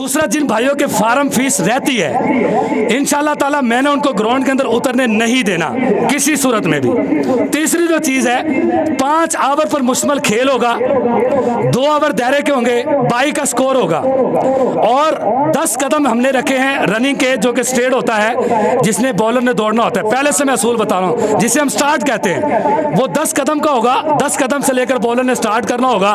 दूसरा, जिन भाइयों के फार्म फीस रहती है इंशाल्लाह ताला मैंने उनको ग्राउंड के अंदर उतरने नहीं देना किसी सूरत में भी। तीसरी जो चीज़ है, 5 ओवर पर मुश्तमिल खेल होगा, 2 ओवर दायरे के होंगे, 22 का स्कोर होगा और 10 कदम हमने रखे हैं रनिंग के, जो कि स्ट्रेट होता है, जिसने बॉलर ने दौड़ना होता है। पहले से मैं असूल बता रहा हूँ, जिसे हम स्टार्ट कहते हैं, वो 10 कदम का होगा। 10 कदम से लेकर बॉलर ने स्टार्ट करना होगा।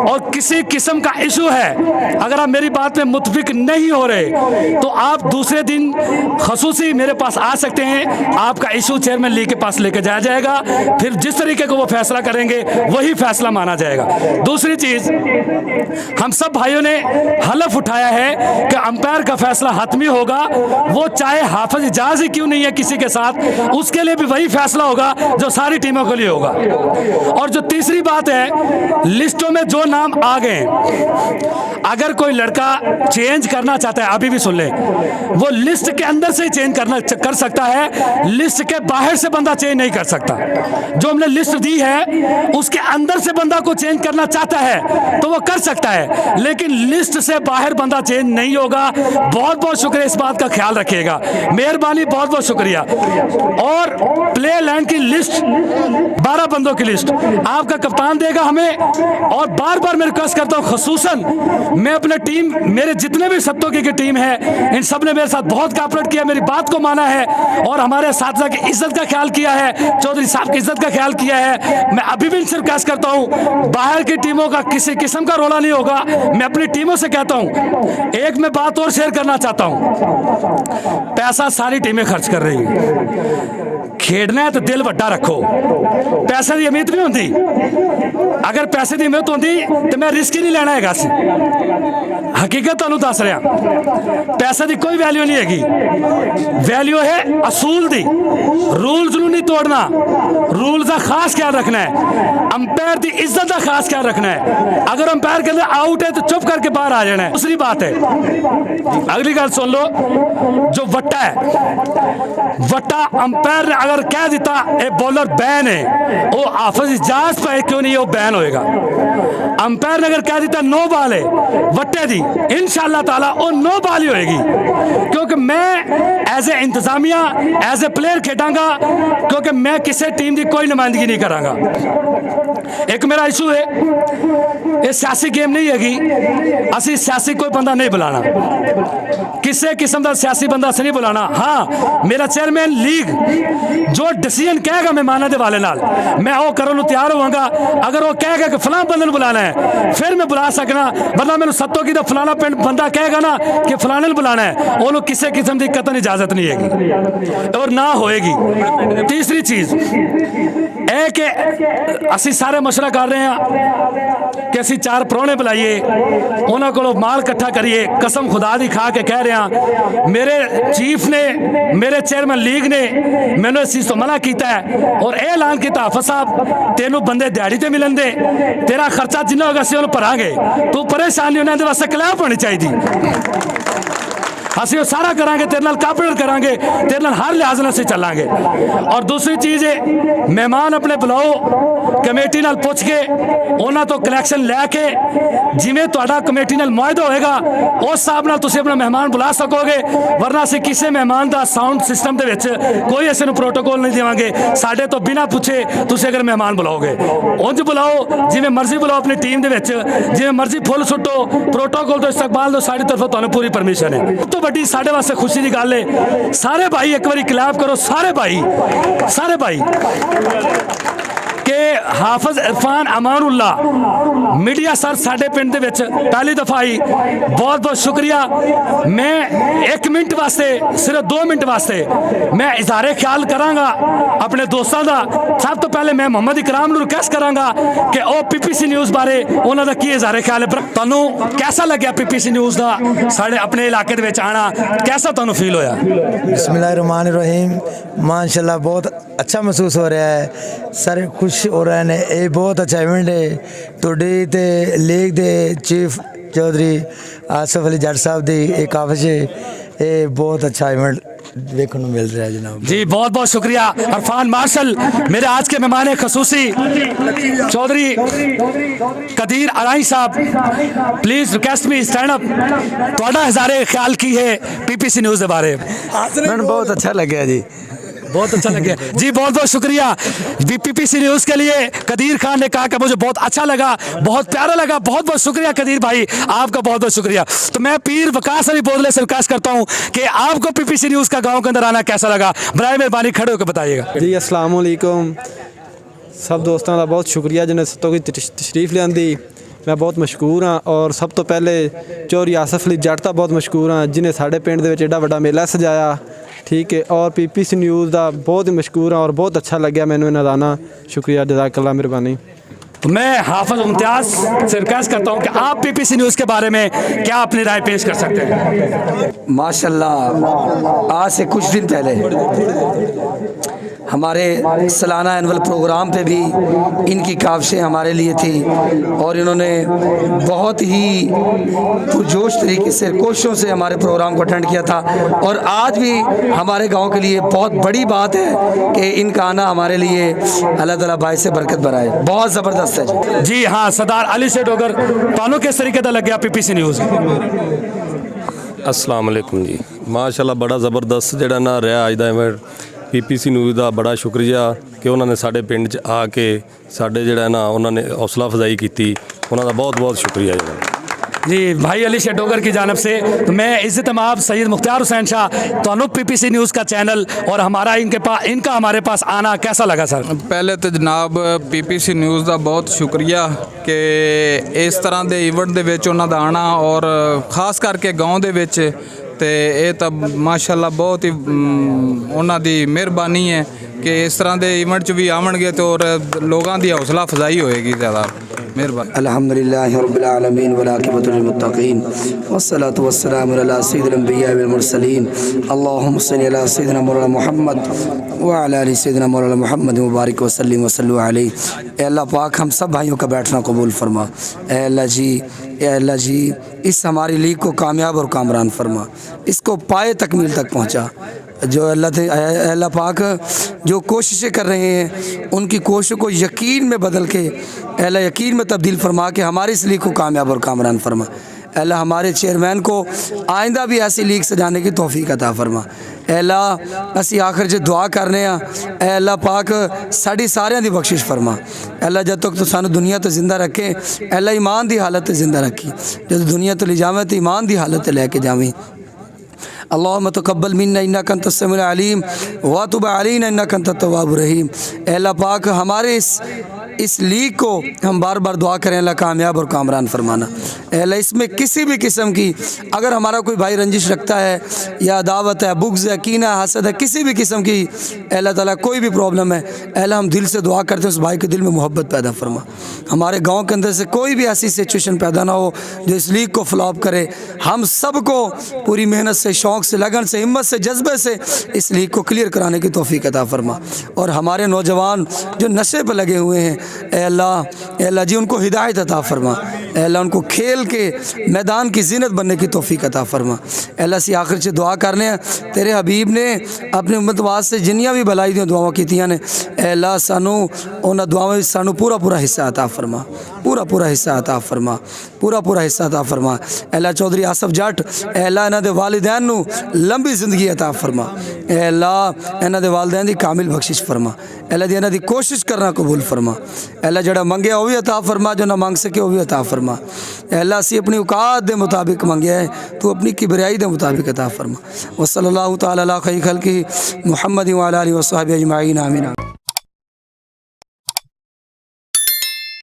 और किसी किस्म का इशू है, अगर आप मेरी बात में मुतफिक नहीं हो रहे तो आप दूसरे दिन खसूसी मेरे पास आ सकते हैं। आपका इशू चेयरमैन लीग के पास लेकर जाया जाएगा, फिर जिस तरीके को वो फैसला करेंगे वही फैसला माना जाएगा। दूसरी चीज, हम सब भाइयों ने हलफ उठाया है कि अंपायर का फैसला हतमी होगा, वो चाहे हाफिज इजाज ही क्यों नहीं है किसी के साथ, उसके लिए भी वही फैसला होगा जो सारी टीमों के लिए होगा। और जो तीसरी बात है, लिस्टों में जो नाम आ गए, अगर कोई लड़का चेंज करना चाहता है, अभी भी सुन ले, वो लिस्ट के अंदर से ही चेंज कर सकता है, लिस्ट के बाहर से बंदा चेंज नहीं कर सकता। जो हमने लिस्ट दी है उसके अंदर से बंदा को चेंज करना चाहता है तो वो कर सकता है, लेकिन लिस्ट से बाहर बंदा चेंज नहीं होगा। बहुत बहुत शुक्रिया, इस बात का ख्याल रखिएगा, मेहरबानी, बहुत बहुत शुक्रिया। और प्ले लाइन की लिस्ट, 12 बंदों की लिस्ट आपका कप्तान देगा हमें। और बार बार मैं रिक्वेस्ट करता हूँ, खसूसन मैं अपने टीम, मेरे जितने भी सत्तों की टीम है, इन सब ने मेरे साथ बहुत कोऑपरेट किया, मेरी बात को माना है और हमारे साथियों की इज्जत का ख्याल किया है, चौधरी साहब की इज्जत का ख्याल किया है। मैं अभी भी इनसे रिक्वेस्ट करता हूँ, बाहर की टीमों का किसी किस्म का रोला नहीं होगा। मैं अपनी टीमों से कहता हूँ, एक मैं बात और शेयर करना चाहता हूँ, पैसा सारी टीमें खर्च कर रही है, खेडना है तो दिल वड्डा रखो। पैसे की उम्मीद नहीं होती, अगर पैसे की उम्मीद होती तो मैं रिस्क ही नहीं लेना है। हकीकत तुहानू दस रहा, पैसे की कोई वैल्यू नहीं हैगी, वैल्यू है असूल दी। रूल्स नहीं तोड़ना, रूल्स का खास ख्याल रखना है, अंपायर की इज्जत का खास ख्याल रखना है। अगर अंपायर के अंदर आउट है तो चुप करके बाहर आ जाना है। दूसरी बात है, अगली गल सुन लो, जो वट्टा है, वट्टा अंपायर ने अगर कह दिता ये बॉलर बैन है, वो हाफिज इजाज पे क्यों नहीं वो बैन होएगा। अंपायर ने अगर कह दिता नो बॉल है वट्टे दी, इंशाल्लाह ताला वो नो बॉल ही होएगी, क्योंकि मैं एज ए इंतजामिया, एज ए प्लेयर खेडांगा, क्योंकि मैं किसी टीम की कोई नुमाइंदगी नहीं करांगा। एक मेरा इशू है, ये सियासी गेम नहीं हैगी, असी सियासी कोई बंदा नहीं बुलाना, किसी किस्म का सियासी बंदा अस नहीं बुलाना। हाँ, मेरा चेयरमैन लीग जो डिसीजन कहेगा मेहमानों के वाले नाल, मैं वो करने तैयार होवांगा। अगर वो कहेगा कि फलां बंदे नूं बुलाना है, फिर मैं बुला सकना, वरना मैंने सत्तों की तो फलाना पिंड बंदा कहेगा ना कि फलाने बुलाना है, उन्होंने किसी किस्म की कतई इजाजत नहीं हैगी और ना होएगी। तीसरी चीज है कि असी सारे मशवरा कर रहे हैं कि असी 4 प्राहुणे बुलाइए, उन्होंने को माल इकट्ठा करिए। कसम खुदा दी खा के कह रहे हैं, मेरे चीफ ने, मेरे चेयरमैन लीग ने मैंने इस चीज़ तो मना किया है और ऐलान किया, हाफिज साहब तेनों बंदे दिहाड़ी ते मिलन दे, तेरा खर्चा जिन्ना होगा असीं उन्हें भरांगे, तू परेशान नहीं होना, इहदे वास्ते क्लैप होनी चाहिए। असीं सारा करांगे, तेरे नाल कोऑपरेट करांगे, तेरे नाल हर लिहाज नाल असीं चलांगे। और दूसरी चीज़ है, मेहमान अपने बुलाओ, कमेटी नाल पुछ के उन्हां तो कलैक्शन लैके, जिवें तुहाडा कमेटी नाल मुआहदा होएगा उस हिसाब नाल तुसीं अपना मेहमान बुला सकोगे, वरना असीं किसी मेहमान का साउंड सिस्टम दे विच कोई असीं नूं प्रोटोकॉल नहीं देवांगे। साडे तो बिना पुछे तुसीं अगर मेहमान बुलाओगे, उंज बुलाओ, जिवें मर्जी बुलाओ, अपनी टीम दे विच जिवें मर्जी फुल सुट्टो, प्रोटोकॉल तो इस्तकबाल दो, साडी तरफों तुहानूं पूरी परमिशन है। तो बड़ी साढ़े वास्ते खुशी की गल है, सारे भाई एक बार क्लैप करो, सारे भाई कि हाफिज इरफान अमानुल्लाह मीडिया सर साडे पिंड दे विच पहली दफा आई, बहुत बहुत शुक्रिया। मैं 1 मिनट वास्ते, सिर्फ 2 मिनट वास्ते मैं इजहारे ख्याल करांगा अपने दोस्तों का। सब तो पहले मैं मोहम्मद इकराम नूं रिक्वेस्ट करांगा कि वो PPC न्यूज़ बारे उन्हों का की इजहारे ख्याल है। तुहानूं कैसा लग्या PPC न्यूज़ का साढ़े अपने इलाके दे विच आना, कैसा तुहानूं फील होया? बिस्मिल्लाहिर्रहमानिर्रहीम, माशाल्लाह बहुत अच्छा महसूस हो रहा है, सारे खुश हो रहे हैं। ये बहुत अच्छा इवेंट है, तुहाडी ते लीग दे चीफ चौधरी आसिफ अली जट साहब दी एक काफिश है, ये बहुत अच्छा इवेंट देखने को मिल रहा है जनाब। जी बहुत बहुत शुक्रिया अरफान मार्शल। मेरे आज के मेहमान खसूसी चौधरी कदीर अराई साहब, please request me stand up. ਤੁਹਾਡਾ ਹਜ਼ਾਰੇ ख्याल की है पीपीसी न्यूज़ के बारे में? मैंने बहुत अच्छा लगा जी। बहुत अच्छा लगे जी, बहुत बहुत शुक्रिया। पीपीसी न्यूज़ के लिए कदीर खान ने कहा कि मुझे बहुत अच्छा लगा, बहुत प्यारा लगा। बहुत बहुत शुक्रिया कदीर भाई, आपका बहुत बहुत शुक्रिया। तो मैं पीर वकास अली बोदले से रिक्वेस्ट करता हूँ कि आपको पीपीसी न्यूज़ का गाँव के अंदर आना कैसा लगा, बराए मेहरबानी खड़े होकर बताइएगा। जी अस्सलाम वालेकुम सब दोस्तों का बहुत शुक्रिया जिन्हें सतों की तशरीफ़ लियांदी। मैं बहुत मशहूर हाँ और सब तो पहले चौधरी आसफ अली जट का बहुत मशहूर हाँ जिन्हें साढ़े पिंड दे विच एडा वड्डा मेला सजाया, ठीक है। और पीपीसी न्यूज़ का बहुत ही मशहूर हाँ और बहुत अच्छा लग्या मैनू इन्हां दा आना। शुक्रिया, जज़ाकल्लाह, मेहरबानी। तो मैं हाफिज मुमताज़ से रिक्वेस्ट करता हूँ कि आप पीपीसी न्यूज़ के बारे में क्या अपनी राय पेश कर सकते हैं? माशाल्लाह, आज से कुछ दिन पहले हमारे सालाना एनुअल प्रोग्राम पे भी इनकी काविशें हमारे लिए थी और इन्होंने बहुत ही पुरजोश तरीके से कोशिशों से हमारे प्रोग्राम को अटेंड किया था। और आज भी हमारे गांव के लिए बहुत बड़ी बात है कि इनका आना हमारे लिए अल्लाह ताला बाइस से बरकत बनाए। बहुत ज़बरदस्त है जी हाँ, सरदार अली से डोगर तानू किस तरीके का लग गया पीपीसी न्यूज़? अस्सलाम वालेकुम जी, माशाल्लाह बड़ा ज़बरदस्त ਜਿਹੜਾ ਨਾ ਰਿਹਾ ਅੱਜ ਦਾ ਇਵੈਂਟ। ਪੀਪੀਸੀ ਨਿਊਜ਼ ਦਾ ਬੜਾ ਸ਼ੁਕਰੀਆ ਕਿ ਉਹਨਾਂ ਨੇ ਸਾਡੇ ਪਿੰਡ 'ਚ ਆ ਕੇ ਸਾਡੇ ਜਿਹੜਾ ਨਾ ਉਹਨਾਂ ਨੇ ਹੌਸਲਾ ਅਫਜ਼ਾਈ ਕੀਤੀ, ਉਹਨਾਂ ਦਾ ਬਹੁਤ ਬਹੁਤ ਸ਼ੁਕਰੀਆ ਜੀ। जी भाई अली शेडोगर की जानब से तो मैं इज़्ज़त माब सैयद मुख्तार हुसैन शाह तो पीपीसी न्यूज़ का चैनल और हमारा इनका हमारे पास आना कैसा लगा सर? पहले तो जनाब पीपीसी न्यूज़ का बहुत शुक्रिया कि इस तरह के इवेंट दे विच उन्हां दा आना और खास करके गाँव दे विच ते ये तो माशाल्लाह बहुत ही उन्हां दी मेहरबानी है कि इस तरह के इवेंट च भी आवणगे तो और लोगों की हौसला अफजाई होएगी ज़्यादा। मेहरबानी। अल्हम्दुलिल्लाह रब्बिल आलमीन वल आक़िबतु लिल मुत्तक़ीन वस्सलातु वस्सलामु अला सय्यिदिल अंबिया वल मुरसलीन अल्लाहुम्मा सल्लि अला सय्यिदिना मौलाना मुहम्मद व अला आलि सय्यिदिना मौलाना मुहम्मद मुबारक व सल्लिम व सल्लु अलैहि। ए अल्लाह पाक हम सब भाइयों का बैठना कबूल फरमा। ए अल्लाह जी इस हमारी लीग को कामयाब और कामरान फरमा, इसको पाए तकमील तक पहुँचा। जो अल्लाह पाक जो कोशिशें कर रहे हैं उनकी कोशिशों को यकीन में बदल के अल्लाह यकीन में तब्दील फरमा के हमारी इस लीग को कामयाब और कामरान फरमा। अल्लाह हमारे चेयरमैन को आइंदा भी ऐसी लीग सजाने की तौफीक अता फरमा। अल्लाह असी आखिर च दुआ करने अल्लाह पाक साड़ी सारियां दी बख्शिश फरमा। अल्लाह जब तक तो सानू दुनिया तो जिंदा रखे, अल्लाह ईमान दी हालत जिंदा रखी, जब दुनिया तो ले जावे तो ईमान दी हालत लैके जावी। अल्लाहुम्मा तक़ब्बल मिन्ना इन्नका अंतस समीउल अलीम व तुब अलैना इन्नका अंतत तव्वाबुर रहीम। अल्लाह पाक हमारे इस लीग को हम बार बार दुआ करें अल्लाह कामयाब और कामरान फरमाना। अल्लाह इसमें किसी भी किस्म की अगर हमारा कोई भाई रंजिश रखता है या दावत है, बुग़्ज़ है, कीना है, हसद है, किसी भी किस्म की अल्लाह ताला कोई भी प्रॉब्लम है, अल्लाह हम दिल से दुआ करते हैं उस भाई के दिल में मोहब्बत पैदा फरमा। हमारे गाँव के अंदर से कोई भी ऐसी सिचुएशन पैदा ना हो जो इस लीग को फ्लॉप करे। हम सबको पूरी मेहनत से, शौक़ से, लगन से, हिम्मत से, जज्बे से इस लीग को क्लियर कराने की तौफीक अता फरमा। और हमारे नौजवान जो नशे पर लगे हुए हैं अल्लाह जी उनको हिदायत अता फरमा। अल्लाह उनको खेल के मैदान की ज़ीनत बनने की तौफीक अता फरमा। अल्लाह से आखिर से दुआ करने तेरे हबीब ने अपनी उम्मत वास्ते जिन्नियां भी भलाई दी दुआवां कीतियां ने अल्लाह सानू उन्हां दुआवां विच सानू पूरा हिस्सा अता फरमा, पूरा हिस्सा अता फरमा, पूरा हिस्सा अता फरमा। अल्लाह चौधरी आसफ जट अल्लाह इन्हां दे वालिदैन नू लंबी ज़िंदगी अता फरमा। अल्लाह इन्हां दे वालिदैन दी कामिल बख्शिश फरमा। अल्लाह दी इन्हां दी कोशिश करना कबूल फरमा। अल्लाह जड़ा मंगया वो भी अता फरमा, जो ना मंग सके वो भी अता फरमा। अल्लाह असी अपनी औकात दे मुताबिक मंगया है, तू अपनी किबरियाई दे मुताबिक अता फरमा। व सल्लल्लाहु तआला अला खैर खल्क़ि मुहम्मद व अला आलिहि व सहबिहि अजमईन आमीन।